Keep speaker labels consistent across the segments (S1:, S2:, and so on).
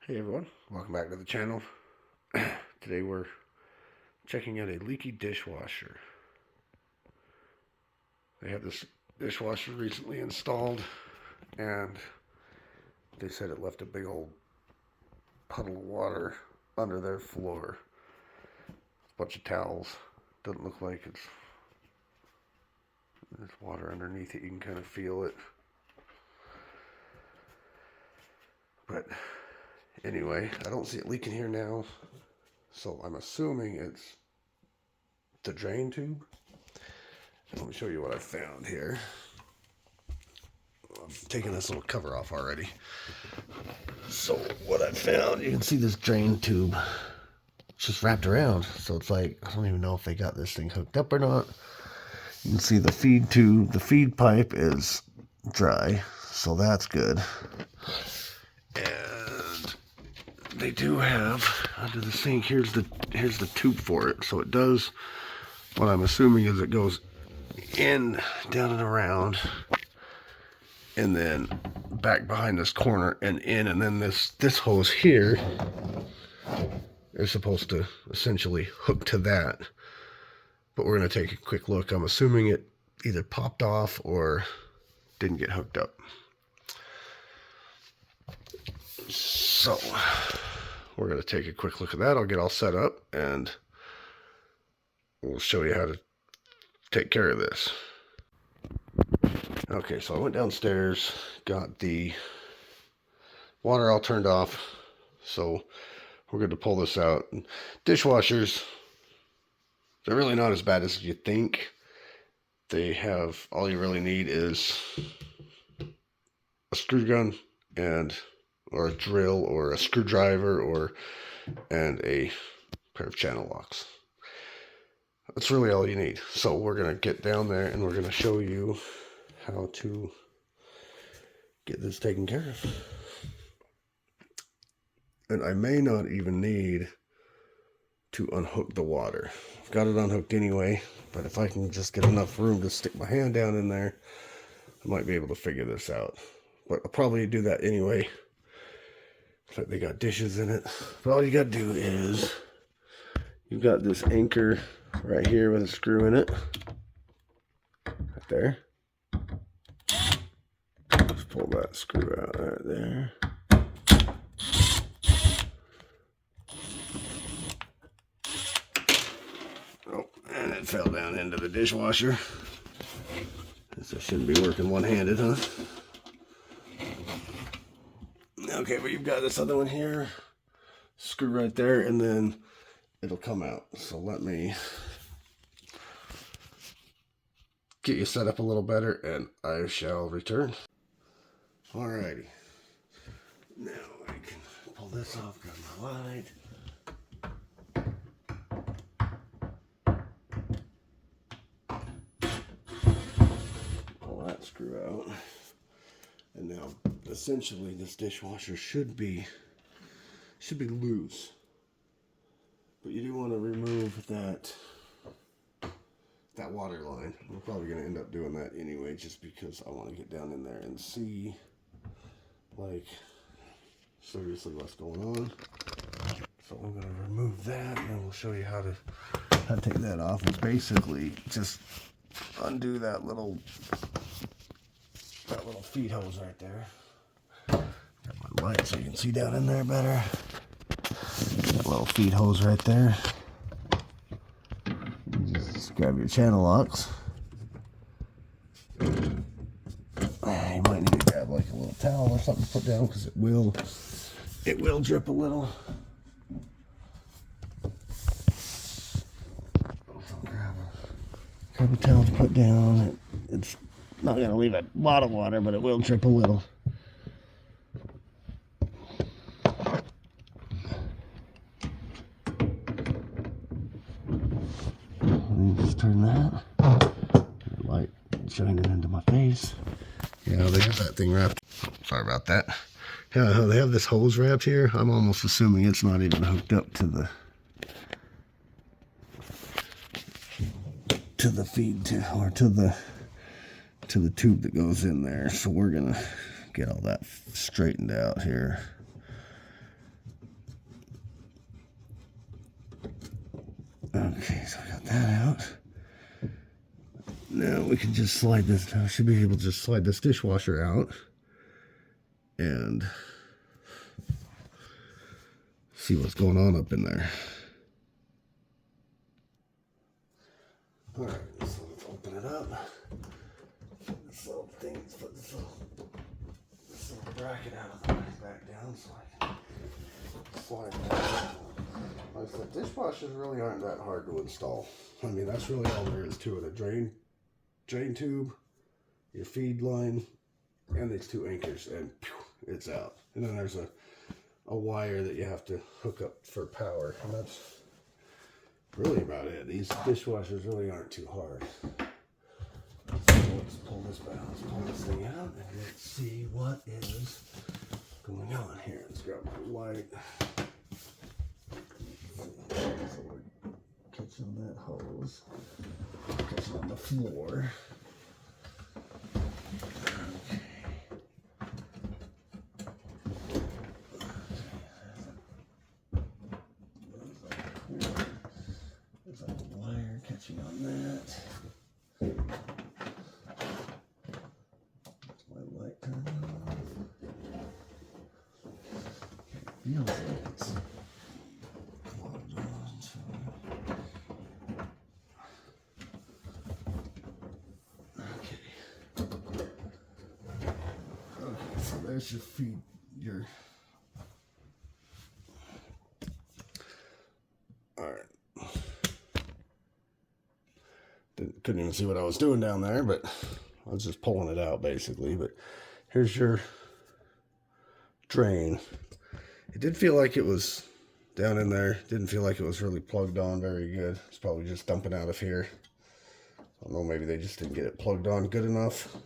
S1: Hey everyone, welcome back to the channel. Today we're checking out a leaky dishwasher. They have this dishwasher recently installed and they said it left a big old puddle of water under their floor. A bunch of towels. Doesn't look like there's water underneath it. You can kind of feel it. But anyway, I don't see it leaking here now. So I'm assuming it's the drain tube. Let me show you what I found here. I've taken this little cover off already. So what I found, you can see this drain tube. It's just wrapped around. So it's like, I don't even know if they got this thing hooked up or not. You can see the feed tube, the feed pipe is dry. So that's good. And they do have, under the sink, here's the tube for it. So it does, what I'm assuming is it goes in, down and around, and then back behind this corner and in, and then this hose here is supposed to essentially hook to that. But we're going to take a quick look. I'm assuming it either popped off or didn't get hooked up. So we're going to take a quick look at that. I'll get all set up and we'll show you how to take care of this. Okay, so I went downstairs, got the water all turned off, so we're going to pull this out. Dishwashers, they're really not as bad as you think. They have, all you really need is a screw gun or a drill or a screwdriver and a pair of channel locks. That's really all you need. So we're going to get down there and we're going to show you how to get this taken care of. And I may not even need to unhook the water. I've got it unhooked anyway, but if I can just get enough room to stick my hand down in there, I might be able to figure this out. But I'll probably do that anyway. Looks like they got dishes in it. But all you got to do is, you've got this anchor right here with a screw in it. Right there. Just pull that screw out right there. Oh, and it fell down into the dishwasher. Guess I shouldn't be working one-handed, huh? Okay, but you've got this other one here. Screw right there, and then it'll come out. So let me get you set up a little better, and I shall return. Alrighty. Now I can pull this off, grab my light. Pull that screw out. And now, essentially, this dishwasher should be loose. But you do want to remove that water line. We're probably going to end up doing that anyway, just because I want to get down in there and see, like, seriously what's going on. So I'm going to remove that, and we'll show you how to take that off. It's basically just undo that little feed hose right there. Got my light so you can see down in there better. That little feed hose right there. Just grab your channel locks. You might need to grab like a little towel or something to put down, because it will drip a little. Grab a towel to put down. It's not going to leave a lot of water, but it will drip a little. Just turn that. Light shining into my face. Yeah, they have that thing wrapped. Sorry about that. Yeah, they have this hose wrapped here. I'm almost assuming it's not even hooked up to the feed or to the tube that goes in there. So we're gonna get all that straightened out here. Okay, so I got that out. Now we can just slide this. I should be able to just slide this dishwasher out and see what's going on up in there. All right, so let's open it up. Put this little thing, put this little bracket out of the way back down so I can slide that out. Like I said, dishwashers really aren't that hard to install. I mean, that's really all there is to it. A drain tube, your feed line, and these two anchors, and it's out. And then there's a wire that you have to hook up for power, and that's really about it. These dishwashers really aren't too hard. So let's pull this back. Let's pull this thing out and let's see what is going on here. Let's grab my light. So we're catching that hose, catching on the floor. Okay. There's a wire catching on that. My light turned on. Feels like it's plugged on. Okay. Okay, so there's your feed, your. Alright. Couldn't even see what I was doing down there, but I was just pulling it out basically. But here's your drain. It did feel like it was down in there. Didn't feel like it was really plugged on very good. It's probably just dumping out of here. I don't know, maybe they just didn't get it plugged on good enough.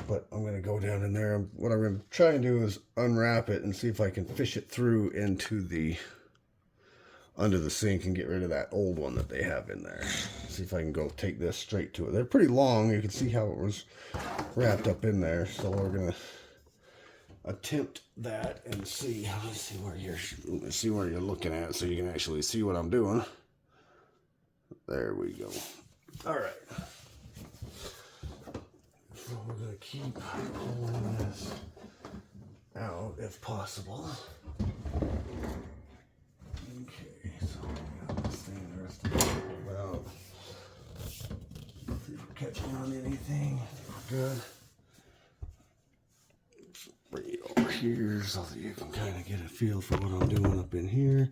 S1: But I'm going to go down in there. What I'm going to try and do is unwrap it and see if I can fish it through into the under the sink and get rid of that old one that they have in there. See if I can go take this straight to it. They're pretty long. You can see how it was wrapped up in there. So we're going to attempt that and see. Let's see where you're looking at so you can actually see what I'm doing. There we go. All right. So we're going to keep pulling this out if possible. Okay, so we got this thing, the rest of it pulled out. See if we're catching on anything. We're good. Let's bring it over here so that you can kind of get a feel for what I'm doing up in here.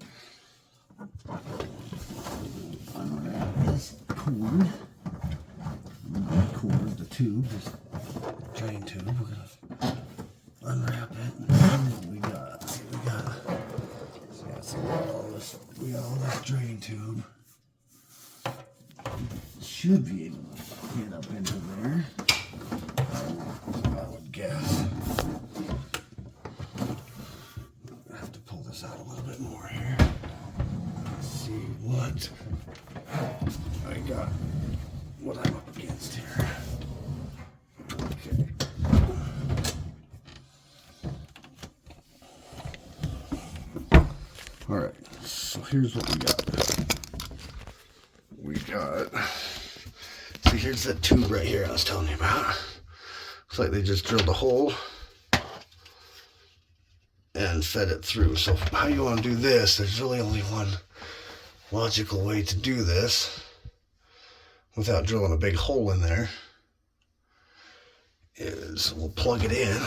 S1: Unwrap this cord. Not cord, the tube, this drain tube. We're gonna unwrap it and see what we got. See what we got. So we got all this drain tube. Should be able to get up into there. I would guess. I have to pull this out a little bit more here. Let's see what I got, what I'm up against here. Okay. All right, so here's what we got. See, here's that tube right here I was telling you about. Looks like they just drilled a hole and fed it through. So how you want to do this, there's really only one logical way to do this without drilling a big hole in there, is we'll plug it in.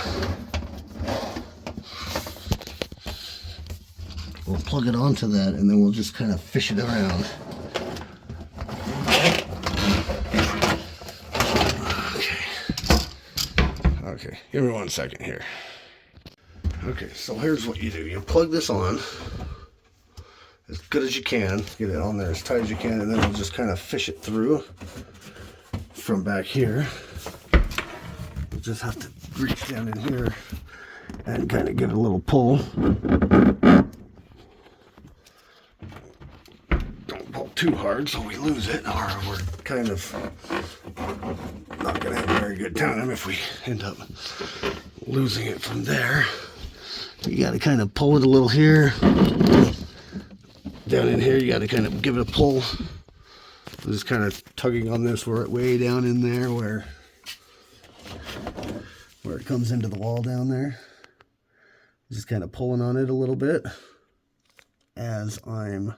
S1: We'll plug it onto that and then we'll just kind of fish it around. Okay, give me 1 second here. Okay, so here's what you do. You plug this on as good as you can. Get it on there as tight as you can, and then we'll just kind of fish it through from back here. You just have to reach down in here and kind of give it a little pull. Don't pull too hard so we lose it, or we're kind of not going to have a very good time if we end up losing it from there. You got to kind of pull it a little here, down in here, you got to kind of give it a pull. I'm just kind of tugging on this way down in there where it comes into the wall down there. Just kind of pulling on it a little bit as I'm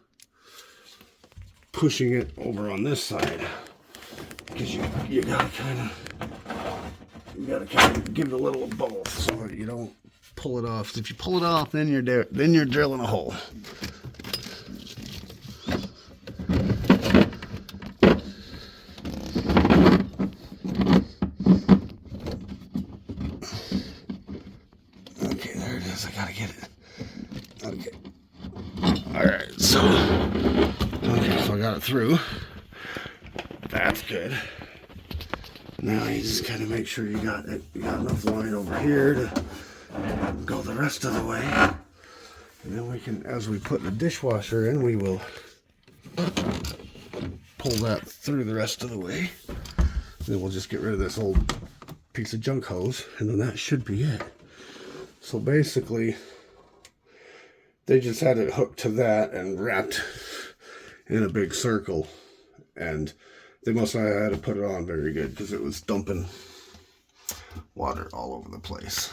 S1: pushing it over on this side, because you gotta kind of give it a little of both so that you don't pull it off. If you pull it off, then you're drilling a hole. Okay, there it is. I gotta get it. Okay. All right. So I got it through. That's good. Now you just kind of make sure you got enough line over here to go the rest of the way. And then we can, as we put the dishwasher in, we will pull that through the rest of the way. Then we'll just get rid of this old piece of junk hose, and then that should be it. So basically, they just had it hooked to that and wrapped in a big circle, and they must not have had to put it on very good because it was dumping water all over the place.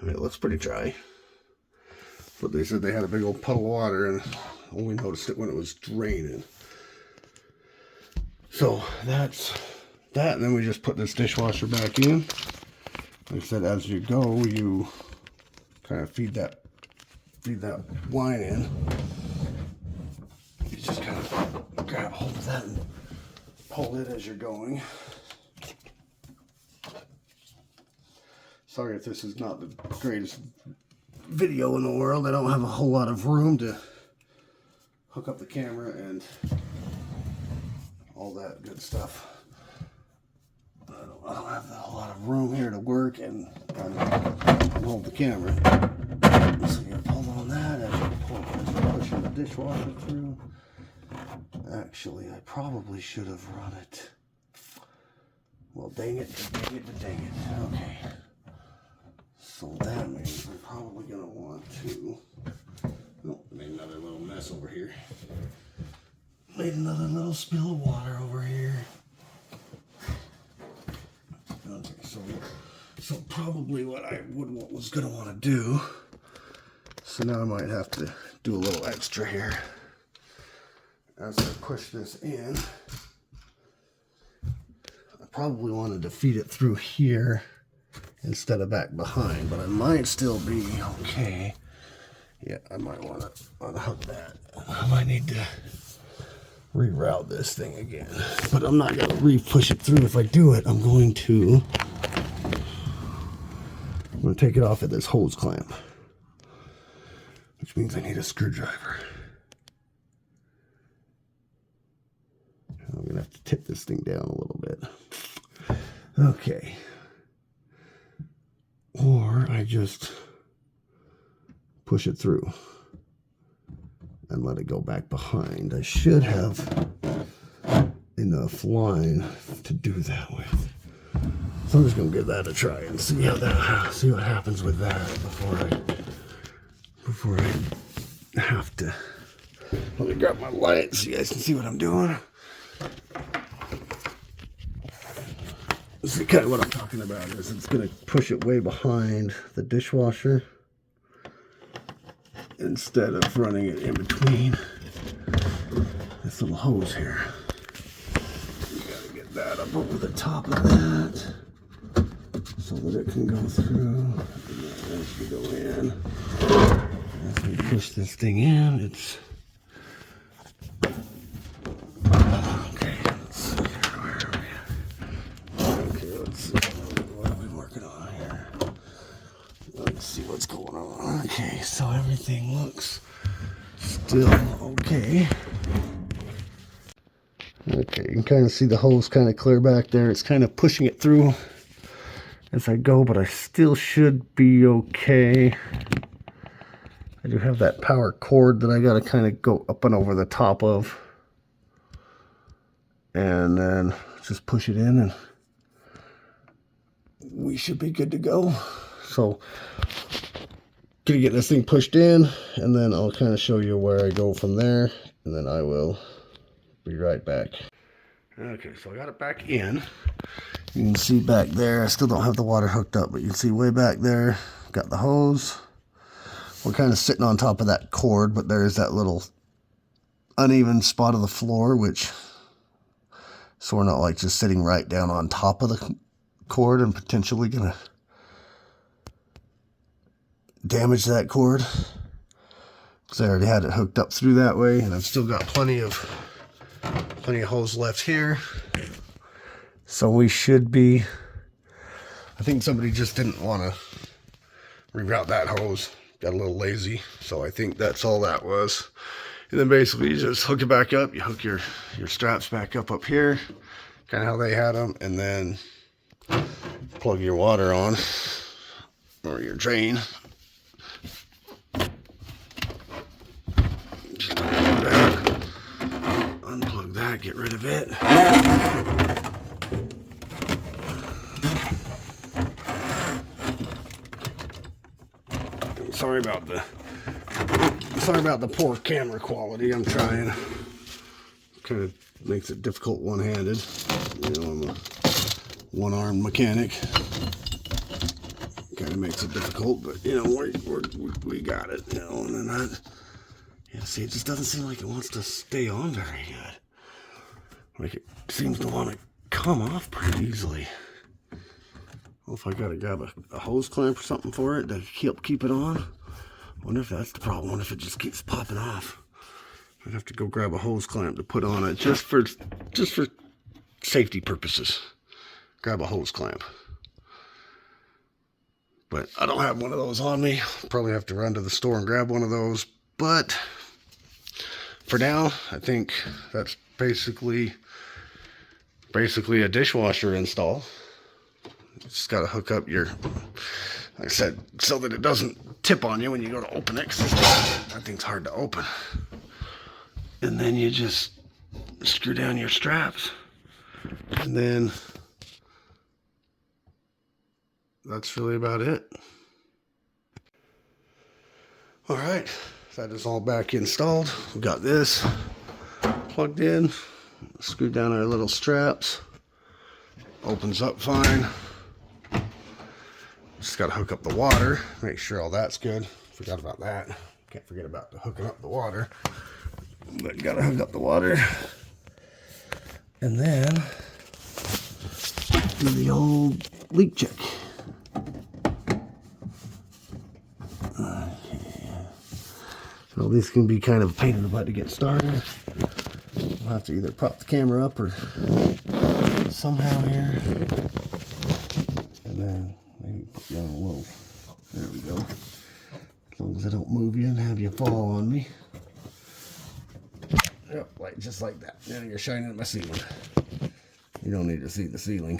S1: I mean, it looks pretty dry, but they said they had a big old puddle of water and only noticed it when it was draining. So that's that, and then we just put this dishwasher back in. Like I said, as you go, you kind of feed that line in. You just kind of grab hold of that and pull it as you're going. Sorry if this is not the greatest video in the world. I don't have a whole lot of room to hook up the camera and all that good stuff. I don't have a whole lot of room here to work and hold the camera. So you pull on that as you're pushing the dishwasher through. Actually, I probably should have run it. Well, dang it. Okay. So that means we're probably going to want to... Oh, made another little mess over here. Made another little spill of water over here. Okay, so probably what I was going to want to do... So now I might have to do a little extra here. As I push this in, I probably wanted to feed it through here instead of back behind, but I might still be okay. Yeah, I might want to unhook that. I might need to reroute this thing again, but I'm not going to re-push it through. If I do it, I'm going to take it off at this hose clamp, which means I need a screwdriver. I'm going to have to tip this thing down a little bit. Okay. Or I just push it through and let it go back behind. I should have enough line to do that with. So I'm just going to give that a try and see what happens with that before I have to. Let me grab my light so you guys can see what I'm doing. This is kind of what I'm talking about, is it's going to push it way behind the dishwasher instead of running it in between this little hose here. You got to get that up over the top of that so that it can go through. And as you go in, as we push this thing in, it's okay, so everything looks still okay. Okay, you can kind of see the hose kind of clear back there. It's kind of pushing it through as I go, but I still should be okay. I do have that power cord that I got to kind of go up and over the top of. And then just push it in and we should be good to go. So gonna get this thing pushed in, and then I'll kind of show you where I go from there, and then I will be right back. Okay, so I got it back in. You can see back there, I still don't have the water hooked up, but you can see way back there, got the hose. We're kind of sitting on top of that cord, but there is that little uneven spot of the floor, which, so we're not like just sitting right down on top of the cord and potentially gonna damage that cord, because I already had it hooked up through that way, and I've still got plenty of hose left here. So we should be, I think somebody just didn't want to reroute that hose, got a little lazy, so I think that's all that was. And then basically you just hook it back up, you hook your straps back up here, kind of how they had them, and then plug your water on, or your drain. Just unplug that, get rid of it. Sorry about the poor camera quality. I'm trying. Kind of makes it difficult one-handed. You know, I'm a one-armed mechanic. Kind of makes it difficult, but you know, we got it. You know, and then that. Yeah, see, it just doesn't seem like it wants to stay on very good. Like it seems to want to come off pretty easily. Well, if I gotta grab a hose clamp or something for it to keep it on. I wonder if that's the problem. I wonder if it just keeps popping off. I'd have to go grab a hose clamp to put on it just for safety purposes. Grab a hose clamp. But I don't have one of those on me. Probably have to run to the store and grab one of those. But for now, I think that's basically a dishwasher install. Just got to hook up your, like I said, so that it doesn't tip on you when you go to open it, because that thing's hard to open. And then you just screw down your straps, and then that's really about it. All right, that is all back installed. We got this plugged in, screwed down our little straps, opens up fine. Just got to hook up the water, make sure all that's good. Forgot about that. Can't forget about hooking up the water. But you got to hook up the water. And then do the old leak check. Okay. So this can be kind of a pain in the butt to get started. We'll have to either prop the camera up or somehow here. And then maybe put you on a little, there we go. As long as I don't move you and have you fall on me. Yep, like just like that. Now you're shining at my ceiling. You don't need to see the ceiling.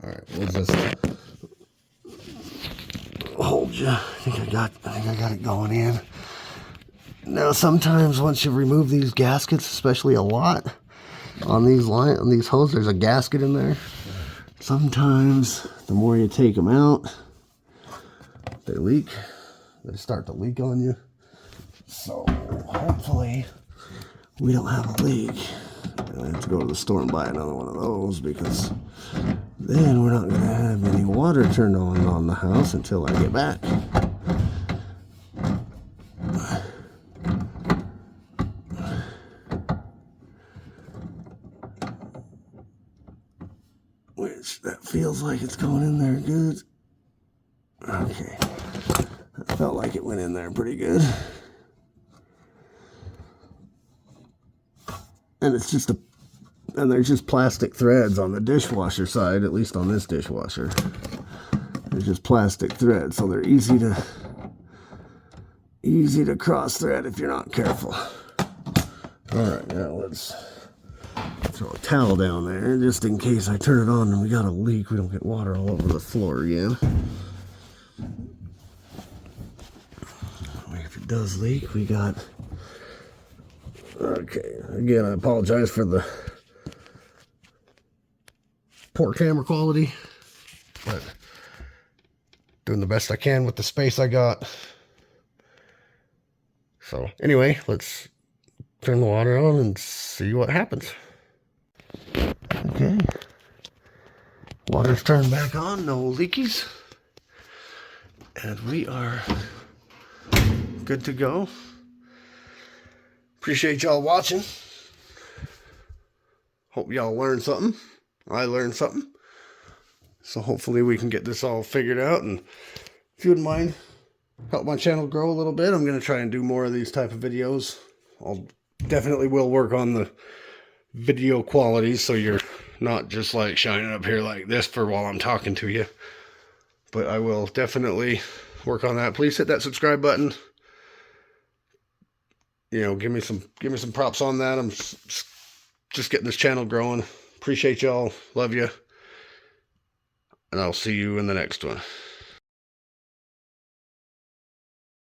S1: Alright, we'll just hold you. I think I got it going in. Now sometimes once you remove these gaskets, especially a lot, on these hoses, there's a gasket in there. Sometimes the more you take them out, they leak. They start to leak on you. So hopefully we don't have a leak. I have to go to the store and buy another one of those, because then we're not going to have any water turned on the house until I get back. Which, that feels like it's going in there good. Okay. That felt like it went in there pretty good. And it's just and there's just plastic threads on the dishwasher side, at least on this dishwasher. There's just plastic threads, so they're easy to cross thread if you're not careful. Alright, now let's throw a towel down there just in case I turn it on and we got a leak. We don't get water all over the floor again. If it does leak, we got... Okay, again, I apologize for the poor camera quality. but doing the best I can with the space I got. So anyway, let's turn the water on and see what happens. Okay. Water's turned back on, no leakies. And we are good to go. Appreciate y'all watching. Hope y'all learned something. I learned something. So hopefully we can get this all figured out. And if you wouldn't mind, help my channel grow a little bit. I'm going to try and do more of these type of videos. I'll definitely will work on the video quality so you're not just like shining up here like this for while I'm talking to you. But I will definitely work on that. Please hit that subscribe button. You know, give me some props on that. I'm just getting this channel growing. Appreciate y'all. Love you. And I'll see you in the next one.